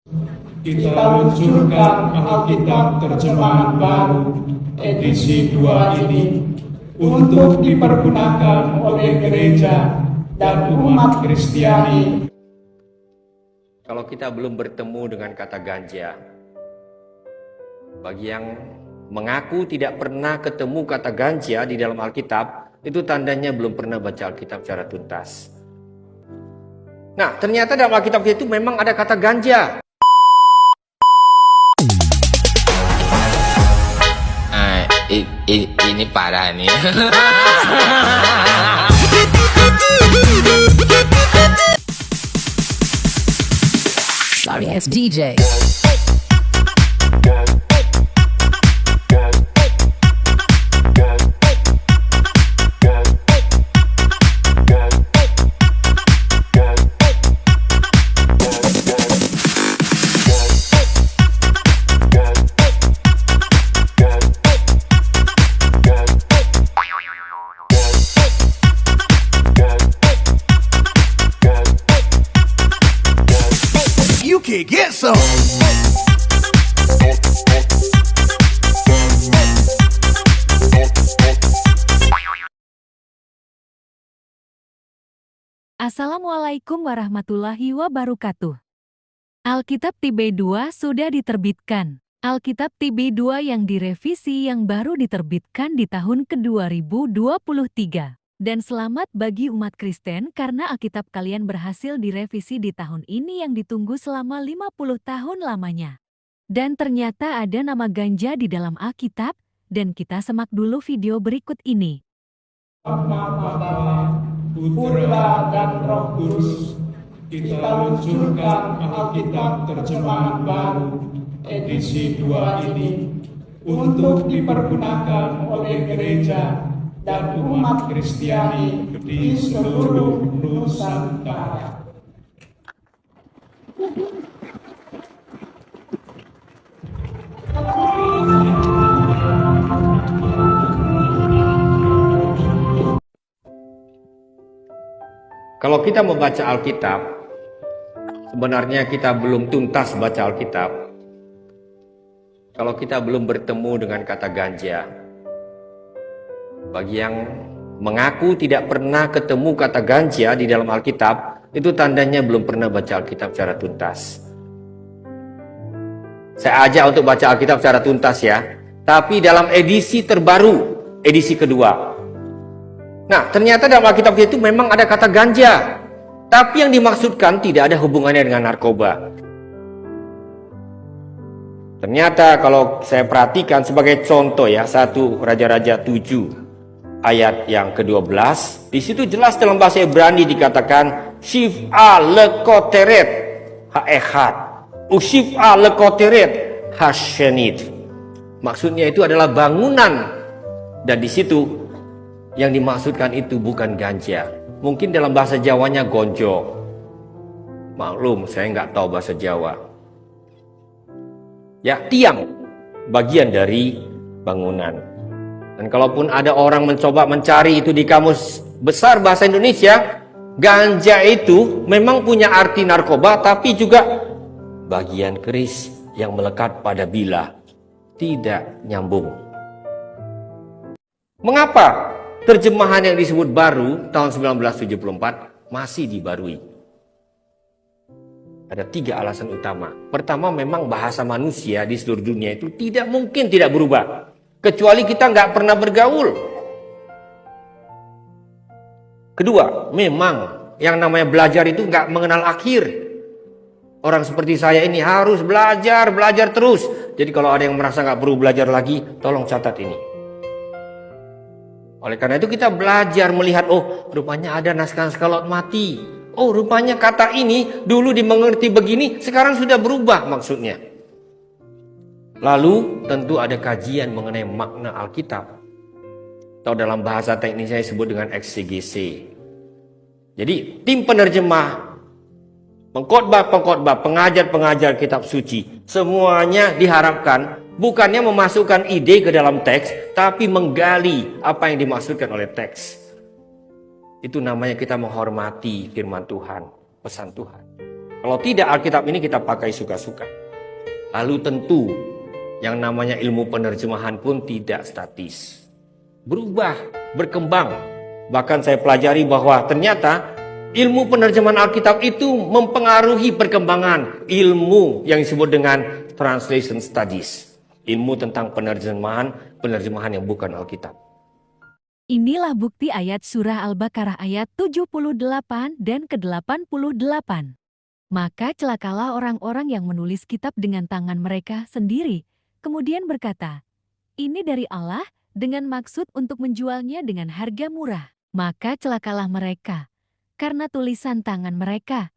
Kita luncurkan Alkitab terjemahan baru edisi 2 ini untuk dipergunakan oleh gereja dan umat Kristiani. Kalau kita belum bertemu dengan kata ganja, bagi yang mengaku tidak pernah ketemu kata ganja di dalam Alkitab, itu tandanya belum pernah baca Alkitab secara tuntas. Nah, ternyata dalam Alkitab itu memang ada kata ganja. Ini parah nih. Sorry, it's DJ. You can get some. Assalamualaikum warahmatullahi wabarakatuh. Alkitab TB2 sudah diterbitkan. Alkitab TB2 yang direvisi yang baru diterbitkan di tahun ke-2023. Dan selamat bagi umat Kristen karena Alkitab kalian berhasil direvisi di tahun ini yang ditunggu selama 50 tahun lamanya. Dan ternyata ada nama ganja di dalam Alkitab, dan kita semak dulu video berikut ini. Bapa, Putra, dan Roh Kudus, kita luncurkan Alkitab terjemahan baru edisi 2 ini untuk dipergunakan oleh gereja dan umat Kristiani di seluruh Nusantara. Kalau kita membaca Alkitab, sebenarnya kita belum tuntas baca Alkitab. Kalau kita belum bertemu dengan kata ganja, bagi yang mengaku tidak pernah ketemu kata ganja di dalam Alkitab, itu tandanya belum pernah baca Alkitab secara tuntas. Saya ajak untuk baca Alkitab secara tuntas ya, tapi dalam edisi terbaru, edisi kedua. Nah, ternyata dalam Alkitab itu memang ada kata ganja, tapi yang dimaksudkan tidak ada hubungannya dengan narkoba. Ternyata kalau saya perhatikan sebagai contoh ya, 1 Raja-Raja 7 ayat yang ke-12, di situ jelas dalam bahasa Ibrani dikatakan Shif'a lekoteret ha'echad, Ushif'a lekoteret hashenit. Maksudnya itu adalah bangunan, dan di situ yang dimaksudkan itu bukan ganja. Mungkin dalam bahasa Jawanya gonjo. Maklum, saya nggak tahu bahasa Jawa. Ya, tiang, bagian dari bangunan. Dan kalaupun ada orang mencoba mencari itu di kamus besar bahasa Indonesia, ganja itu memang punya arti narkoba, tapi juga bagian keris yang melekat pada bilah. Tidak nyambung. Mengapa terjemahan yang disebut baru tahun 1974 masih dibarui? Ada 3 alasan utama. Pertama, memang bahasa manusia di seluruh dunia itu tidak mungkin tidak berubah, kecuali kita nggak pernah bergaul. Kedua, memang yang namanya belajar itu nggak mengenal akhir. Orang seperti saya ini harus belajar terus. Jadi kalau ada yang merasa nggak perlu belajar lagi, tolong catat ini. Oleh karena itu kita belajar melihat, oh rupanya ada naskah-naskah laut mati. Oh rupanya kata ini dulu dimengerti begini, sekarang sudah berubah maksudnya. Lalu tentu ada kajian mengenai makna Alkitab, atau dalam bahasa teknisnya disebut dengan eksegese. Jadi tim penerjemah, pengkhotbah, pengajar kitab suci, semuanya diharapkan bukannya memasukkan ide ke dalam teks, tapi menggali apa yang dimaksudkan oleh teks. Itu namanya kita menghormati firman Tuhan, pesan Tuhan. Kalau tidak, Alkitab ini kita pakai suka-suka. Lalu tentu yang namanya ilmu penerjemahan pun tidak statis. Berubah, berkembang. Bahkan saya pelajari bahwa ternyata ilmu penerjemahan Alkitab itu mempengaruhi perkembangan ilmu yang disebut dengan translation studies. Ilmu tentang penerjemahan yang bukan Alkitab. Inilah bukti ayat surah Al-Baqarah ayat 78 dan ke-88. Maka celakalah orang-orang yang menulis kitab dengan tangan mereka sendiri, kemudian berkata, ini dari Allah, dengan maksud untuk menjualnya dengan harga murah. Maka celakalah mereka, karena tulisan tangan mereka,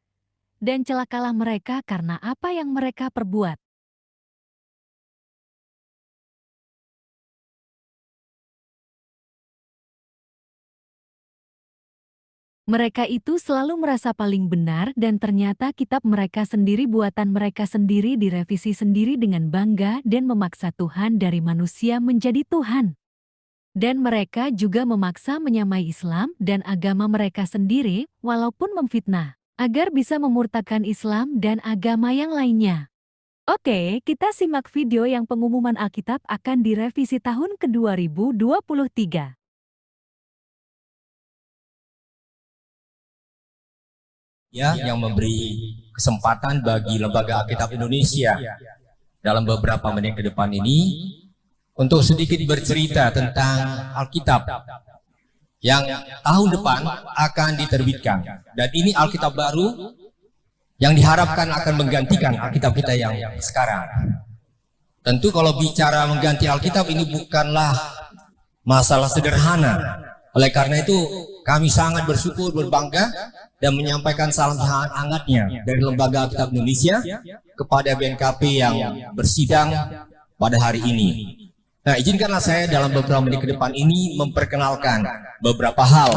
dan celakalah mereka karena apa yang mereka perbuat. Mereka itu selalu merasa paling benar dan ternyata kitab mereka sendiri buatan mereka sendiri direvisi sendiri dengan bangga dan memaksa Tuhan dari manusia menjadi Tuhan. Dan mereka juga memaksa menyamai Islam dan agama mereka sendiri walaupun memfitnah, agar bisa memurtakan Islam dan agama yang lainnya. Oke, kita simak video yang pengumuman Alkitab akan direvisi tahun ke-2023. Yang memberi kesempatan bagi Lembaga Alkitab Indonesia dalam beberapa menit ke depan ini untuk sedikit bercerita tentang Alkitab yang tahun depan akan diterbitkan. Dan ini Alkitab baru yang diharapkan akan menggantikan Alkitab kita yang sekarang. Tentu kalau bicara mengganti Alkitab ini bukanlah masalah sederhana. Oleh karena itu kami sangat bersyukur, berbangga dan menyampaikan salam hangatnya dari Lembaga Alkitab Indonesia kepada BNKP yang bersidang pada hari ini. Nah, izinkanlah saya dalam beberapa menit ke depan ini memperkenalkan beberapa hal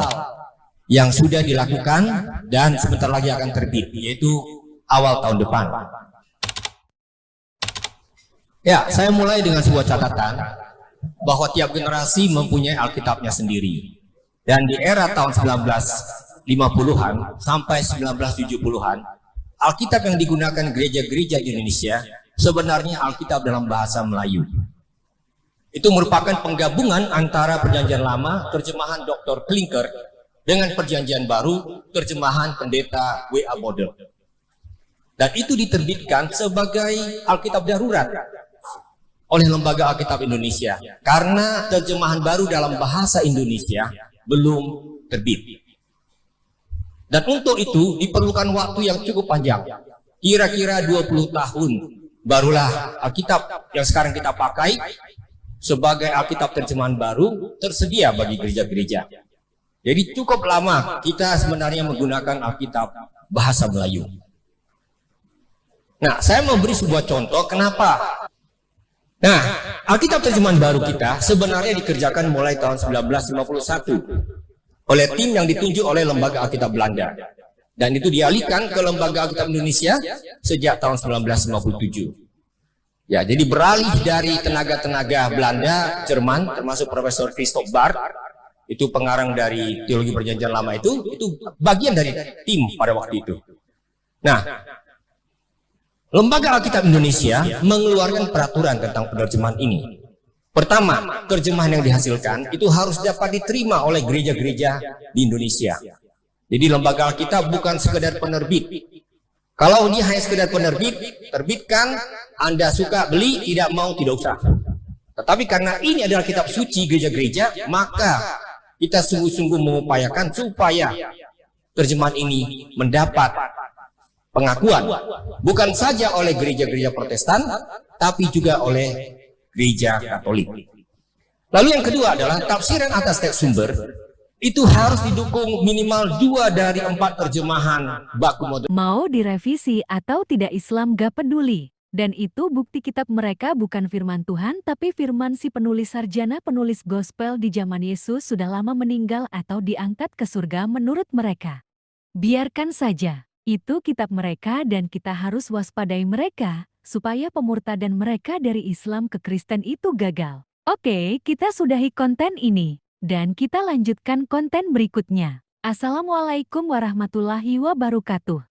yang sudah dilakukan dan sebentar lagi akan terbit, yaitu awal tahun depan. Ya, saya mulai dengan sebuah catatan bahwa tiap generasi mempunyai Alkitabnya sendiri. Dan di era tahun 1950-an sampai 1970-an, Alkitab yang digunakan gereja-gereja di Indonesia sebenarnya Alkitab dalam bahasa Melayu. Itu merupakan penggabungan antara Perjanjian Lama, terjemahan Dr. Klinker, dengan Perjanjian Baru, terjemahan Pendeta W.A. Bodel. Dan itu diterbitkan sebagai Alkitab darurat oleh Lembaga Alkitab Indonesia karena terjemahan baru dalam bahasa Indonesia belum terbit. Dan untuk itu diperlukan waktu yang cukup panjang, kira-kira 20 tahun barulah Alkitab yang sekarang kita pakai sebagai Alkitab terjemahan baru tersedia bagi gereja-gereja. Jadi cukup lama kita sebenarnya menggunakan Alkitab bahasa Melayu. Nah, saya memberi sebuah contoh kenapa. Nah, Alkitab terjemahan baru kita sebenarnya dikerjakan mulai tahun 1951 oleh tim yang ditunjuk oleh Lembaga Alkitab Belanda. Dan itu dialihkan ke Lembaga Alkitab Indonesia sejak tahun 1957. Ya, jadi beralih dari tenaga-tenaga Belanda, Jerman, termasuk Profesor Christoph Barth, itu pengarang dari Teologi Perjanjian Lama itu bagian dari tim pada waktu itu. Nah, Lembaga Alkitab Indonesia mengeluarkan peraturan tentang penerjemahan ini. Pertama, terjemahan yang dihasilkan itu harus dapat diterima oleh gereja-gereja di Indonesia. Jadi Lembaga Alkitab bukan sekedar penerbit. Kalau dia hanya sekedar penerbit, terbitkan, Anda suka beli, tidak mau tidak usah. Tetapi karena ini adalah kitab suci gereja-gereja, maka kita sungguh-sungguh mengupayakan supaya terjemahan ini mendapat pengakuan bukan saja oleh gereja-gereja Protestan, tapi juga oleh gereja Katolik. Lalu yang kedua adalah tafsiran atas teks sumber itu harus didukung minimal 2 dari 4 terjemahan baku modern. Mau direvisi atau tidak Islam gak peduli. Dan itu bukti kitab mereka bukan firman Tuhan tapi firman si penulis sarjana penulis gospel di zaman Yesus sudah lama meninggal atau diangkat ke surga menurut mereka. Biarkan saja. Itu kitab mereka dan kita harus waspadai mereka, supaya pemurtadan mereka dari Islam ke Kristen itu gagal. Oke, kita sudahi konten ini, dan kita lanjutkan konten berikutnya. Assalamualaikum warahmatullahi wabarakatuh.